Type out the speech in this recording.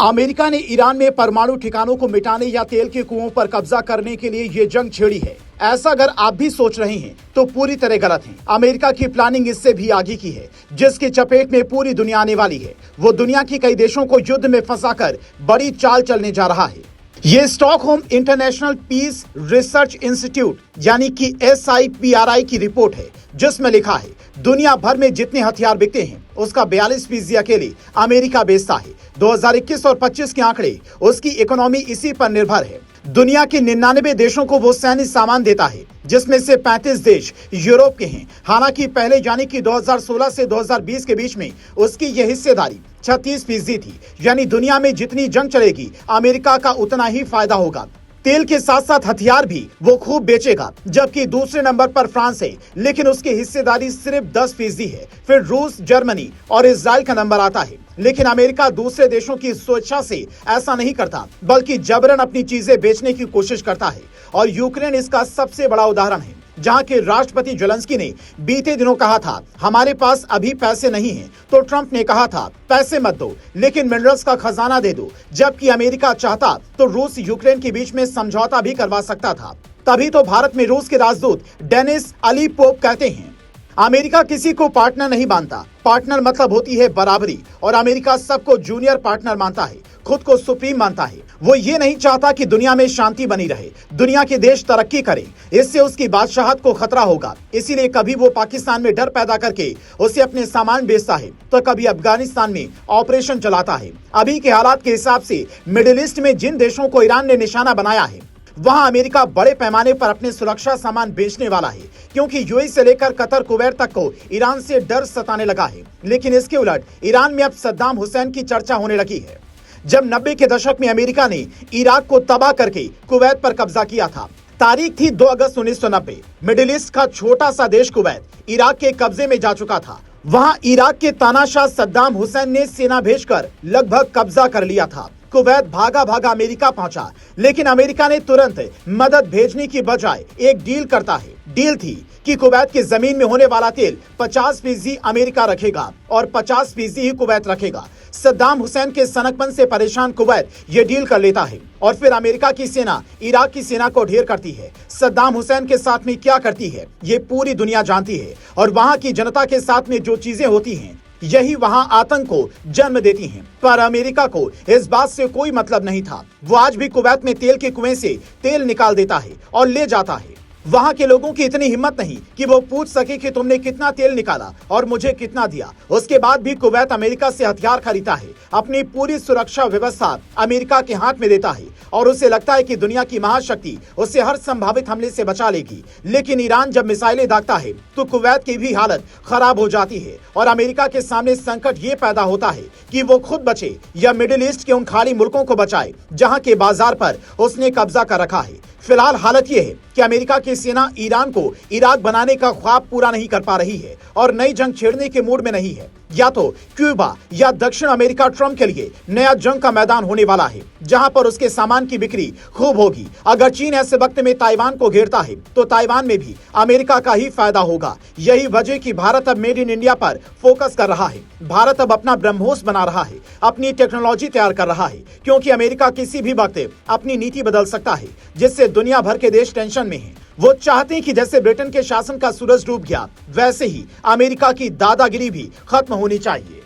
America ने Iran में परमाणु ठिकानों को मिटाने या तेल के कुओं पर कब्जा करने के लिए ये जंग छेड़ी है। ऐसा अगर आप भी सोच रहे हैं तो पूरी तरह गलत हैं। अमेरिका की प्लानिंग इससे भी आगे की है, जिसकी चपेट में पूरी दुनिया आने वाली है। वो दुनिया की कई देशों को युद्ध में फंसाकर बड़ी चाल चलने जा रहा है। ये Stockholm international peace research institute यानी कि SIPRI की रिपोर्ट है, जिसमें लिखा है दुनिया भर में जितने हथियार बिकते हैं उसका 42% अकेले अमेरिका बेचता है। 2021 और 25 के आंकड़े, उसकी इकोनॉमी इसी पर निर्भर है। दुनिया के 99 देशों को वो सैन्य सामान देता है, जिसमें से 35 देश यूरोप के हैं। हालांकि पहले यानी कि 2016 से 2020 के बीच में उसकी यह हिस्सेदारी 36% थी। यानी दुनिया में जितनी जंग चलेगी अमेरिका का उतना ही फायदा होगा। तेल के साथ साथ हथियार भी वो खूब बेचेगा। जबकि दूसरे नंबर पर फ्रांस है, लेकिन उसकी हिस्सेदारी सिर्फ 10% है। फिर रूस, जर्मनी और इजराइल का नंबर आता है। लेकिन अमेरिका दूसरे देशों की स्वेच्छा से ऐसा नहीं करता, बल्कि जबरन अपनी चीजें बेचने की कोशिश करता है। और यूक्रेन इसका सबसे बड़ा उदाहरण है, जहां के राष्ट्रपति ज़ेलेंस्की ने बीते दिनों कहा था हमारे पास अभी पैसे नहीं हैं, तो ट्रंप ने कहा था पैसे मत दो लेकिन मिनरल्स का खजाना दे दो। जबकि अमेरिका चाहता तो रूस यूक्रेन के बीच में समझौता भी करवा सकता था। तभी तो भारत में रूस के राजदूत डेनिस अलीपोव कहते हैं अमेरिका किसी को पार्टनर नहीं मानता, पार्टनर मतलब होती है बराबरी। और अमेरिका सबको जूनियर पार्टनर मानता है, खुद को सुप्रीम मानता है। वो ये नहीं चाहता कि दुनिया में शांति बनी रहे, दुनिया के देश तरक्की करें, इससे उसकी बादशाहत को खतरा होगा। इसीलिए कभी वो पाकिस्तान में डर पैदा करके उसे अपने सामान बेचता है, तो कभी अफगानिस्तान में ऑपरेशन चलाता है। अभी के हालात के हिसाब से मिडिल ईस्ट में जिन देशों को ईरान ने निशाना बनाया है, वहां अमेरिका बड़े पैमाने पर अपने सुरक्षा सामान बेचने वाला है, क्योंकि यूएई से लेकर कतर, कुवैत तक को ईरान से डर सताने लगा है। लेकिन इसके उलट ईरान में अब सद्दाम हुसैन की चर्चा होने लगी है। जब 90 के दशक में अमेरिका ने इराक को तबाह करके कुवैत पर कब्जा किया था, तारीख थी 2 अगस्त 1990। मिडिल ईस्ट का छोटा सा देश कुवैत इराक के कब्जे में जा चुका था। वहां इराक के तानाशाह सद्दाम हुसैन ने सेना भेजकर लगभग कब्जा कर लिया था। कुवैत भागा भागा अमेरिका पहुंचा, लेकिन अमेरिका ने तुरंत मदद भेजने की बजाय एक डील करता है। डील थी कि कुवैत की जमीन में होने वाला तेल 50% अमेरिका रखेगा और 50% ही कुवैत रखेगा। सद्दाम हुसैन के सनकपन से परेशान कुवैत ये डील कर लेता है और फिर अमेरिका की सेना इराक की सेना को ढेर करती है। सद्दाम हुसैन के साथ में क्या करती है ये पूरी दुनिया जानती है, और वहां की जनता के साथ में जो चीजें होती हैं यही वहां आतंक को जन्म देती हैं। पर अमेरिका को इस बात से कोई मतलब नहीं था। वो आज भी कुवैत में तेल के कुएं से तेल निकाल देता है और ले जाता है। वहां के लोगों की इतनी हिम्मत नहीं कि वो पूछ सके कि तुमने कितना तेल निकाला और मुझे कितना दिया। उसके बाद भी कुवैत अमेरिका से हथियार खरीदता है, अपनी पूरी सुरक्षा व्यवस्था अमेरिका के हाथ में देता है, और उसे लगता है कि दुनिया की महाशक्ति उसे हर संभावित हमले से बचा लेगी। लेकिन ईरान जब मिसाइलें दागता है तो कुवैत की भी हालत खराब हो जाती है, और अमेरिका के सामने संकट ये पैदा होता है कि वो खुद बचे या मिडिल ईस्ट के उन खाली मुल्कों को बचाए जहाँ के बाजार पर उसने कब्जा कर रखा है। फिलहाल हालत यह है कि अमेरिका की सेना ईरान को इराक बनाने का ख्वाब पूरा नहीं कर पा रही है और नई जंग छेड़ने के मूड में नहीं है। या तो क्यूबा या दक्षिण अमेरिका ट्रंप के लिए नया जंग का मैदान होने वाला है, जहां पर उसके सामान की बिक्री खूब होगी। अगर चीन ऐसे वक्त में ताइवान को घेरता है तो ताइवान में भी अमेरिका का ही फायदा होगा। यही वजह कि भारत अब मेड इन इंडिया पर फोकस कर रहा है। भारत अब अपना ब्रह्मोस बना रहा है, अपनी टेक्नोलॉजी तैयार कर रहा है, क्योंकि अमेरिका किसी भी वक्त अपनी नीति बदल सकता है, जिससे दुनिया भर के देश टेंशन में हैं। वो चाहते हैं कि जैसे ब्रिटेन के शासन का सूरज डूब गया, वैसे ही अमेरिका की दादागिरी भी खत्म होनी चाहिए।